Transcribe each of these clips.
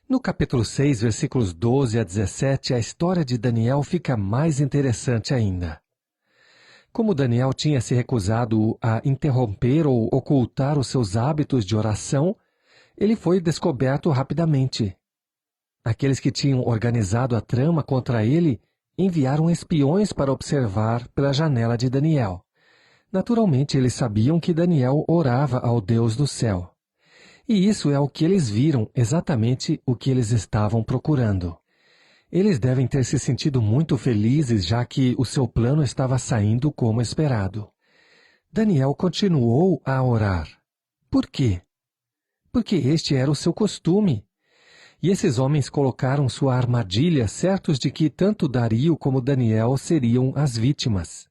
No capítulo 6, versículos 12 a 17, a história de Daniel fica mais interessante ainda. Como Daniel tinha se recusado a interromper ou ocultar os seus hábitos de oração, ele foi descoberto rapidamente. Aqueles que tinham organizado a trama contra ele enviaram espiões para observar pela janela de Daniel. Naturalmente, eles sabiam que Daniel orava ao Deus do céu. E isso é o que eles viram, exatamente o que eles estavam procurando. Eles devem ter se sentido muito felizes, já que o seu plano estava saindo como esperado. Daniel continuou a orar. Por quê? Porque este era o seu costume. E esses homens colocaram sua armadilha, certos de que tanto Dario como Daniel seriam as vítimas.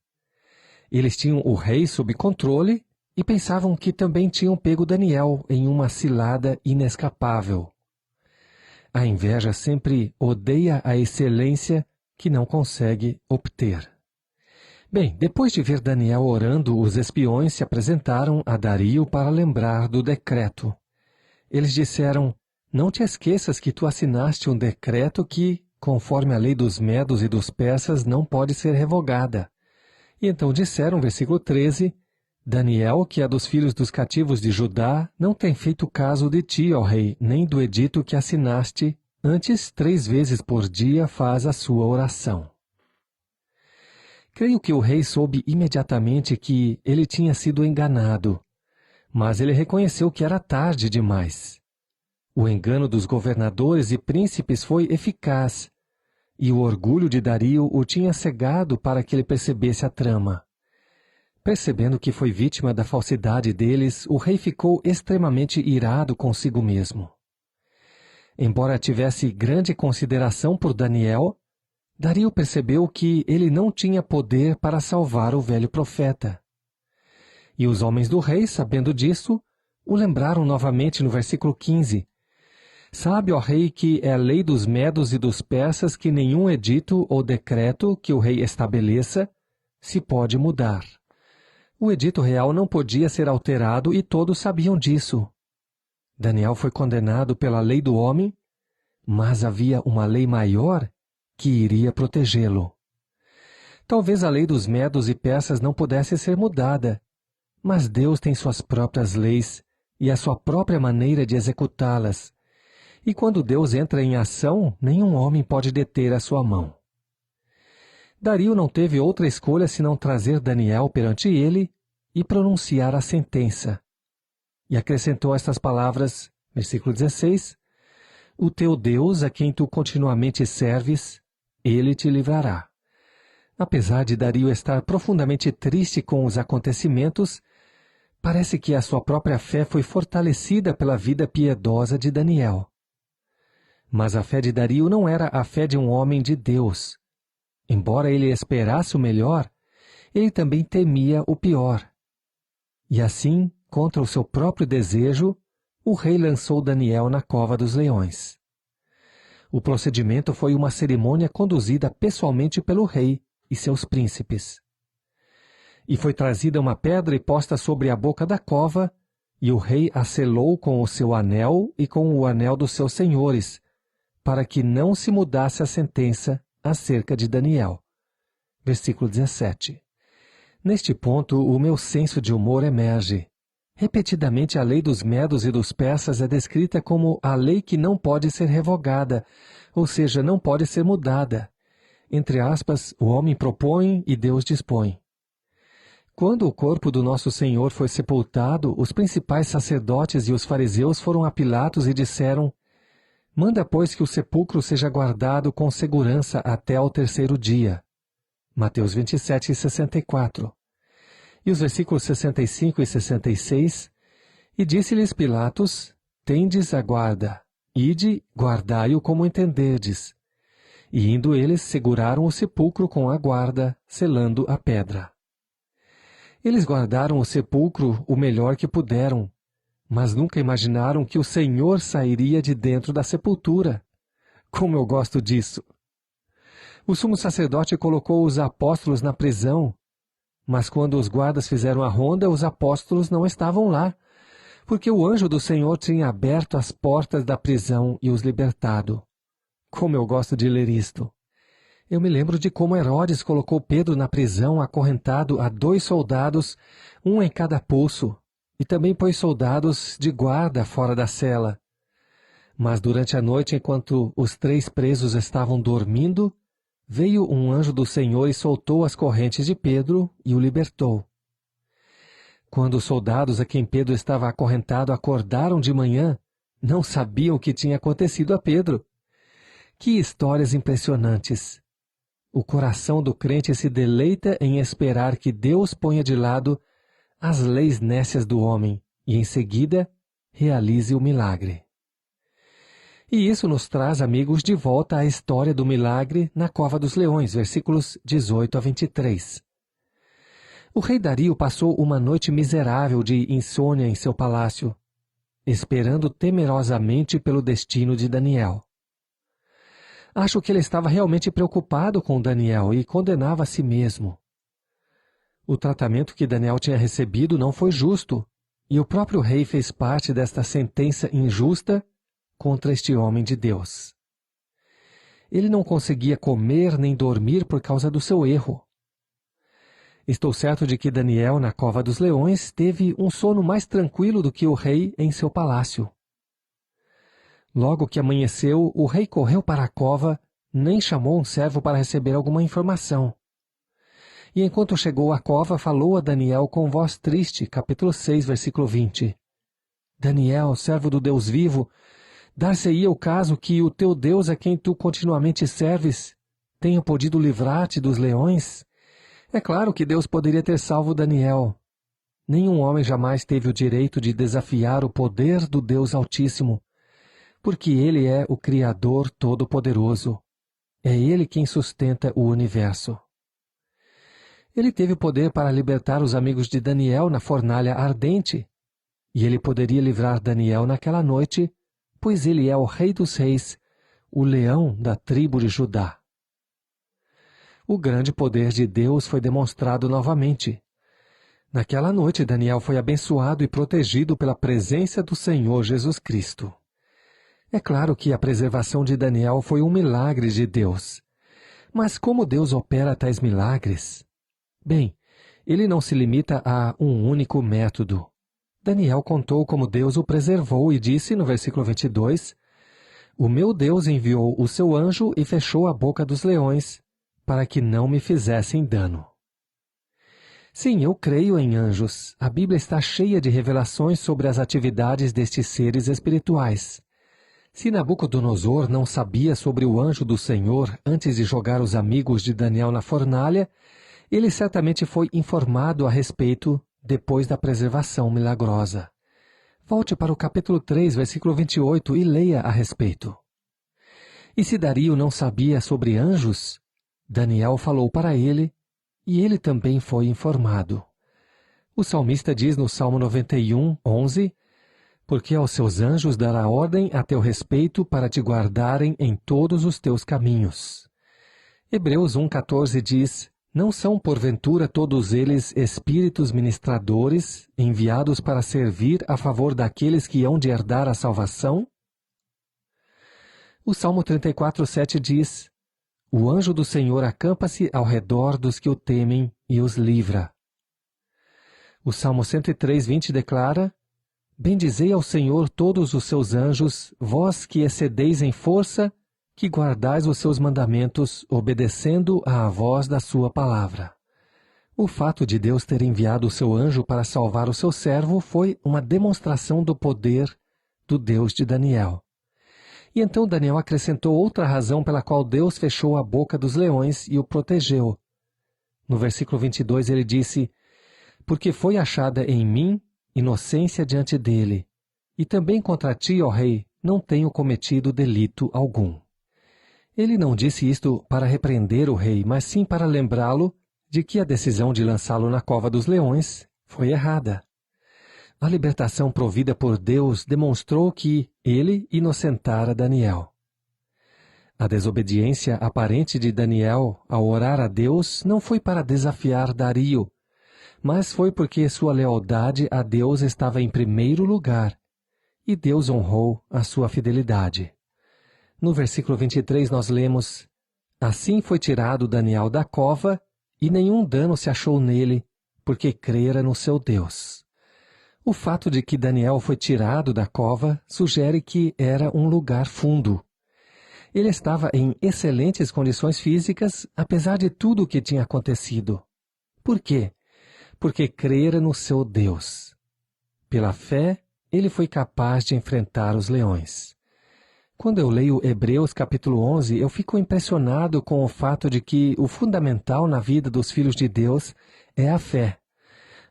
Eles tinham o rei sob controle e pensavam que também tinham pego Daniel em uma cilada inescapável. A inveja sempre odeia a excelência que não consegue obter. Bem, depois de ver Daniel orando, os espiões se apresentaram a Dario para lembrar do decreto. Eles disseram: "Não te esqueças que tu assinaste um decreto que, conforme a lei dos medos e dos persas, não pode ser revogada." E então disseram, versículo 13, "Daniel, que é dos filhos dos cativos de Judá, não tem feito caso de ti, ó rei, nem do edito que assinaste, antes 3 vezes por dia faz a sua oração." Creio que o rei soube imediatamente que ele tinha sido enganado, mas ele reconheceu que era tarde demais. O engano dos governadores e príncipes foi eficaz, e o orgulho de Dario o tinha cegado para que ele percebesse a trama. Percebendo que foi vítima da falsidade deles, o rei ficou extremamente irado consigo mesmo. Embora tivesse grande consideração por Daniel, Dario percebeu que ele não tinha poder para salvar o velho profeta. E os homens do rei, sabendo disso, o lembraram novamente no versículo 15. "Sabe, ó rei, que é a lei dos medos e dos persas que nenhum edito ou decreto que o rei estabeleça se pode mudar." O edito real não podia ser alterado e todos sabiam disso. Daniel foi condenado pela lei do homem, mas havia uma lei maior que iria protegê-lo. Talvez a lei dos medos e persas não pudesse ser mudada, mas Deus tem suas próprias leis e a sua própria maneira de executá-las. E quando Deus entra em ação, nenhum homem pode deter a sua mão. Dario não teve outra escolha senão trazer Daniel perante ele e pronunciar a sentença. E acrescentou estas palavras, versículo 16, "O teu Deus, a quem tu continuamente serves, ele te livrará." Apesar de Dario estar profundamente triste com os acontecimentos, parece que a sua própria fé foi fortalecida pela vida piedosa de Daniel. Mas a fé de Dario não era a fé de um homem de Deus. Embora ele esperasse o melhor, ele também temia o pior. E assim, contra o seu próprio desejo, o rei lançou Daniel na cova dos leões. O procedimento foi uma cerimônia conduzida pessoalmente pelo rei e seus príncipes. E foi trazida uma pedra e posta sobre a boca da cova, e o rei a selou com o seu anel e com o anel dos seus senhores, para que não se mudasse a sentença acerca de Daniel. Versículo 17. Neste ponto, o meu senso de humor emerge. Repetidamente, a lei dos medos e dos persas é descrita como a lei que não pode ser revogada, ou seja, não pode ser mudada. Entre aspas, o homem propõe e Deus dispõe. Quando o corpo do nosso Senhor foi sepultado, os principais sacerdotes e os fariseus foram a Pilatos e disseram: "Manda, pois, que o sepulcro seja guardado com segurança até ao 3º dia." Mateus 27, 64. E os versículos 65 e 66, "E disse-lhes Pilatos: Tendes a guarda, ide, guardai-o como entenderdes." E indo eles, seguraram o sepulcro com a guarda, selando a pedra. Eles guardaram o sepulcro o melhor que puderam, mas nunca imaginaram que o Senhor sairia de dentro da sepultura. Como eu gosto disso! O sumo sacerdote colocou os apóstolos na prisão, mas quando os guardas fizeram a ronda, os apóstolos não estavam lá. porque o anjo do Senhor tinha aberto as portas da prisão e os libertado. Como eu gosto de ler isto! Eu me lembro de como Herodes colocou Pedro na prisão acorrentado a 2 soldados, um em cada pulso, e também pôs soldados de guarda fora da cela. Mas durante a noite, enquanto os 3 presos estavam dormindo, veio um anjo do Senhor e soltou as correntes de Pedro e o libertou. Quando os soldados a quem Pedro estava acorrentado acordaram de manhã, não sabiam o que tinha acontecido a Pedro. Que histórias impressionantes! O coração do crente se deleita em esperar que Deus ponha de lado as leis nécias do homem e, em seguida, realize o milagre. E isso nos traz, amigos, de volta à história do milagre na Cova dos Leões, versículos 18 a 23. O rei Dario passou uma noite miserável de insônia em seu palácio, esperando temerosamente pelo destino de Daniel. Acho que ele estava realmente preocupado com Daniel e condenava a si mesmo. O tratamento que Daniel tinha recebido não foi justo, e o próprio rei fez parte desta sentença injusta contra este homem de Deus. Ele não conseguia comer nem dormir por causa do seu erro. Estou certo de que Daniel, na Cova dos Leões, teve um sono mais tranquilo do que o rei em seu palácio. Logo que amanheceu, o rei correu para a cova, nem chamou um servo para receber alguma informação. E enquanto chegou à cova, falou a Daniel com voz triste, capítulo 6, versículo 20. Daniel, servo do Deus vivo, dar-se-ia o caso que o teu Deus a quem tu continuamente serves tenha podido livrar-te dos leões? É claro que Deus poderia ter salvo Daniel. Nenhum homem jamais teve o direito de desafiar o poder do Deus Altíssimo, porque Ele é o Criador Todo-Poderoso. É Ele quem sustenta o universo. Ele teve o poder para libertar os amigos de Daniel na fornalha ardente, e ele poderia livrar Daniel naquela noite, pois ele é o Rei dos Reis, o leão da tribo de Judá. O grande poder de Deus foi demonstrado novamente. Naquela noite, Daniel foi abençoado e protegido pela presença do Senhor Jesus Cristo. É claro que a preservação de Daniel foi um milagre de Deus. Mas como Deus opera tais milagres? Bem, ele não se limita a um único método. Daniel contou como Deus o preservou e disse no versículo 22, O meu Deus enviou o seu anjo e fechou a boca dos leões, para que não me fizessem dano. Sim, eu creio em anjos. A Bíblia está cheia de revelações sobre as atividades destes seres espirituais. Se Nabucodonosor não sabia sobre o anjo do Senhor antes de jogar os amigos de Daniel na fornalha, ele certamente foi informado a respeito depois da preservação milagrosa. Volte para o capítulo 3, versículo 28 e leia a respeito. E se Dario não sabia sobre anjos, Daniel falou para ele, e ele também foi informado. O salmista diz no Salmo 91, 11, Porque aos seus anjos dará ordem a teu respeito para te guardarem em todos os teus caminhos. Hebreus 1,14 diz, Não são porventura todos eles espíritos ministradores, enviados para servir a favor daqueles que hão de herdar a salvação? O Salmo 34,7 diz, O anjo do Senhor acampa-se ao redor dos que o temem e os livra. O Salmo 103,20 declara, Bendizei ao Senhor todos os seus anjos, vós que excedeis em força, que guardais os seus mandamentos, obedecendo à voz da sua palavra. O fato de Deus ter enviado o seu anjo para salvar o seu servo foi uma demonstração do poder do Deus de Daniel. E então Daniel acrescentou outra razão pela qual Deus fechou a boca dos leões e o protegeu. No versículo 22 ele disse, Porque foi achada em mim inocência diante dele, e também contra ti, ó rei, não tenho cometido delito algum. Ele não disse isto para repreender o rei, mas sim para lembrá-lo de que a decisão de lançá-lo na cova dos leões foi errada. A libertação provida por Deus demonstrou que ele inocentara Daniel. A desobediência aparente de Daniel ao orar a Deus não foi para desafiar Dario, mas foi porque sua lealdade a Deus estava em primeiro lugar, e Deus honrou a sua fidelidade. No versículo 23 nós lemos: Assim foi tirado Daniel da cova, e nenhum dano se achou nele, porque crera no seu Deus. O fato de que Daniel foi tirado da cova sugere que era um lugar fundo. Ele estava em excelentes condições físicas, apesar de tudo o que tinha acontecido. Por quê? Porque crera no seu Deus. Pela fé, ele foi capaz de enfrentar os leões. Quando eu leio Hebreus capítulo 11, eu fico impressionado com o fato de que o fundamental na vida dos filhos de Deus é a fé.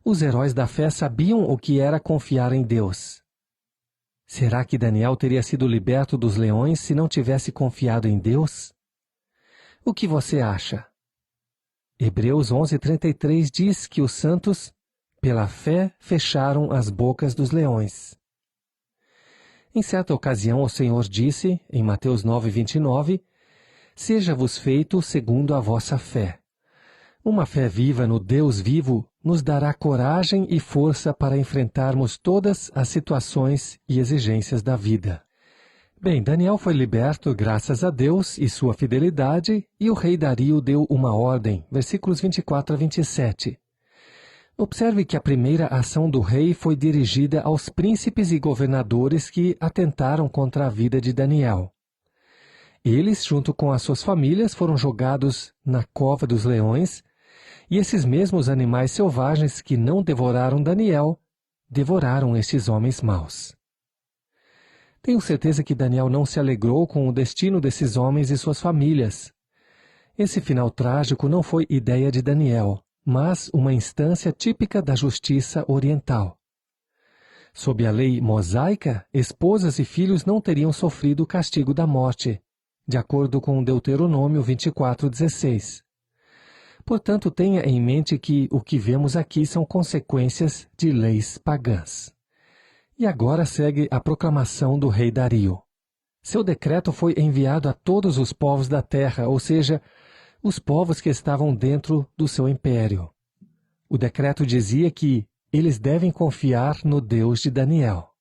Os heróis da fé sabiam o que era confiar em Deus. Será que Daniel teria sido liberto dos leões se não tivesse confiado em Deus? O que você acha? Hebreus 11:33 diz que os santos, pela fé, fecharam as bocas dos leões. Em certa ocasião, o Senhor disse, em Mateus 9:29, Seja-vos feito segundo a vossa fé. Uma fé viva no Deus vivo nos dará coragem e força para enfrentarmos todas as situações e exigências da vida. Bem, Daniel foi liberto graças a Deus e sua fidelidade, e o rei Dario deu uma ordem, versículos 24 a 27. Observe que a primeira ação do rei foi dirigida aos príncipes e governadores que atentaram contra a vida de Daniel. Eles, junto com as suas famílias, foram jogados na cova dos leões, e esses mesmos animais selvagens que não devoraram Daniel, devoraram estes homens maus. Tenho certeza que Daniel não se alegrou com o destino desses homens e suas famílias. Esse final trágico não foi ideia de Daniel, mas uma instância típica da justiça oriental. Sob a lei mosaica, esposas e filhos não teriam sofrido o castigo da morte, de acordo com Deuteronômio 24:16. Portanto, tenha em mente que o que vemos aqui são consequências de leis pagãs. E agora segue a proclamação do rei Dario. Seu decreto foi enviado a todos os povos da terra, ou seja, os povos que estavam dentro do seu império. O decreto dizia que eles devem confiar no Deus de Daniel.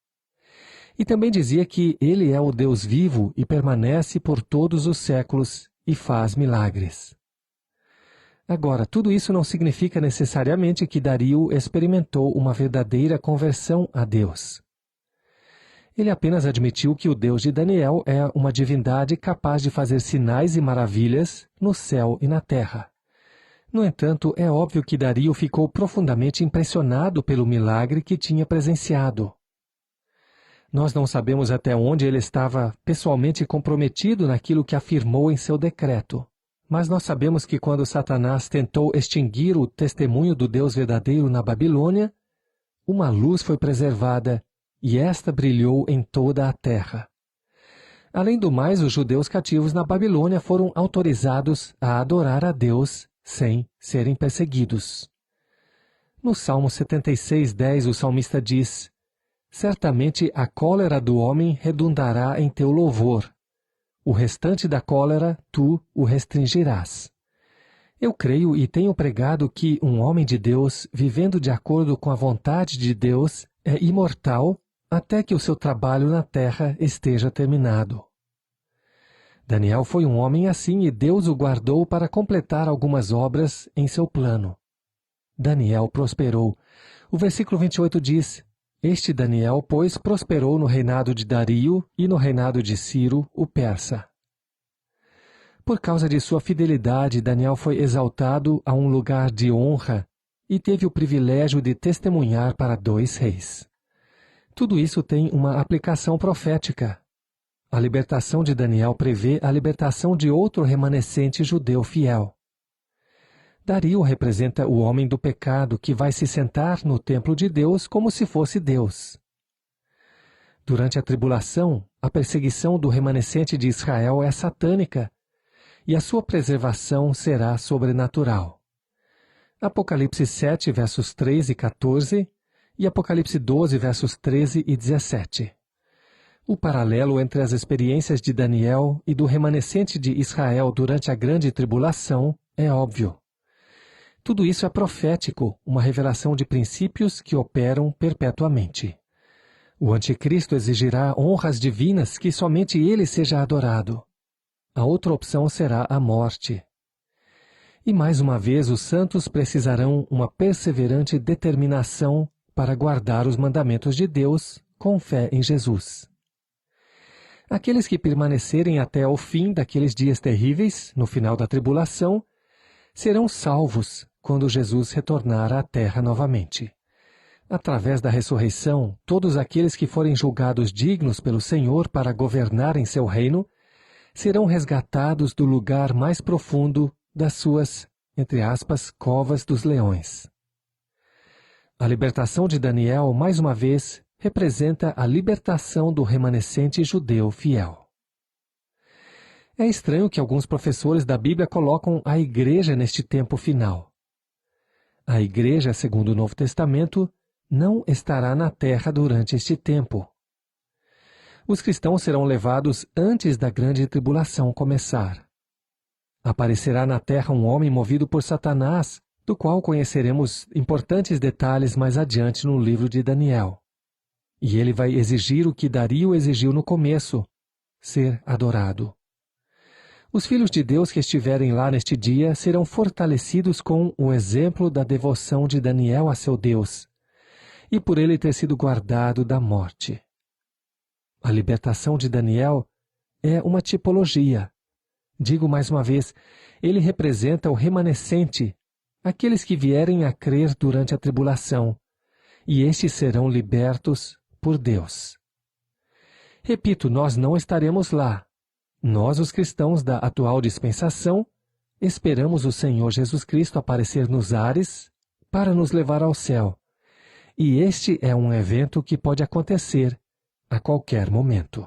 E também dizia que ele é o Deus vivo e permanece por todos os séculos e faz milagres. Agora, tudo isso não significa necessariamente que Dario experimentou uma verdadeira conversão a Deus. Ele apenas admitiu que o Deus de Daniel é uma divindade capaz de fazer sinais e maravilhas no céu e na terra. No entanto, é óbvio que Dario ficou profundamente impressionado pelo milagre que tinha presenciado. Nós não sabemos até onde ele estava pessoalmente comprometido naquilo que afirmou em seu decreto. Mas nós sabemos que quando Satanás tentou extinguir o testemunho do Deus verdadeiro na Babilônia, uma luz foi preservada e esta brilhou em toda a terra. Além do mais, os judeus cativos na Babilônia foram autorizados a adorar a Deus sem serem perseguidos. No Salmo 76:10, o salmista diz: Certamente a cólera do homem redundará em teu louvor. O restante da cólera, tu o restringirás. Eu creio e tenho pregado que um homem de Deus, vivendo de acordo com a vontade de Deus, é imortal até que o seu trabalho na terra esteja terminado. Daniel foi um homem assim e Deus o guardou para completar algumas obras em seu plano. Daniel prosperou. O versículo 28 diz: Este Daniel, pois, prosperou no reinado de Dario e no reinado de Ciro, o persa. Por causa de sua fidelidade, Daniel foi exaltado a um lugar de honra e teve o privilégio de testemunhar para 2 reis. Tudo isso tem uma aplicação profética. A libertação de Daniel prevê a libertação de outro remanescente judeu fiel. Dario representa o homem do pecado que vai se sentar no templo de Deus como se fosse Deus. Durante a tribulação, a perseguição do remanescente de Israel é satânica e a sua preservação será sobrenatural. Apocalipse 7, versos 13 e 14 e Apocalipse 12, versos 13 e 17. O paralelo entre as experiências de Daniel e do remanescente de Israel durante a grande tribulação é óbvio. Tudo isso é profético, uma revelação de princípios que operam perpetuamente. O anticristo exigirá honras divinas que somente ele seja adorado. A outra opção será a morte. E mais uma vez os santos precisarão uma perseverante determinação para guardar os mandamentos de Deus com fé em Jesus. Aqueles que permanecerem até ao fim daqueles dias terríveis, no final da tribulação, serão salvos quando Jesus retornar à terra novamente. Através da ressurreição, todos aqueles que forem julgados dignos pelo Senhor para governar em seu reino, serão resgatados do lugar mais profundo das suas, entre aspas, covas dos leões. A libertação de Daniel, mais uma vez, representa a libertação do remanescente judeu fiel. É estranho que alguns professores da Bíblia colocam a igreja neste tempo final. A igreja, segundo o Novo Testamento, não estará na terra durante este tempo. Os cristãos serão levados antes da grande tribulação começar. Aparecerá na terra um homem movido por Satanás, do qual conheceremos importantes detalhes mais adiante no livro de Daniel. E ele vai exigir o que Dario exigiu no começo, ser adorado. Os filhos de Deus que estiverem lá neste dia serão fortalecidos com o exemplo da devoção de Daniel a seu Deus, e por ele ter sido guardado da morte. A libertação de Daniel é uma tipologia. Digo mais uma vez, ele representa o remanescente, aqueles que vierem a crer durante a tribulação, e estes serão libertos por Deus. Repito, nós não estaremos lá. Nós, os cristãos da atual dispensação, esperamos o Senhor Jesus Cristo aparecer nos ares para nos levar ao céu. E este é um evento que pode acontecer a qualquer momento.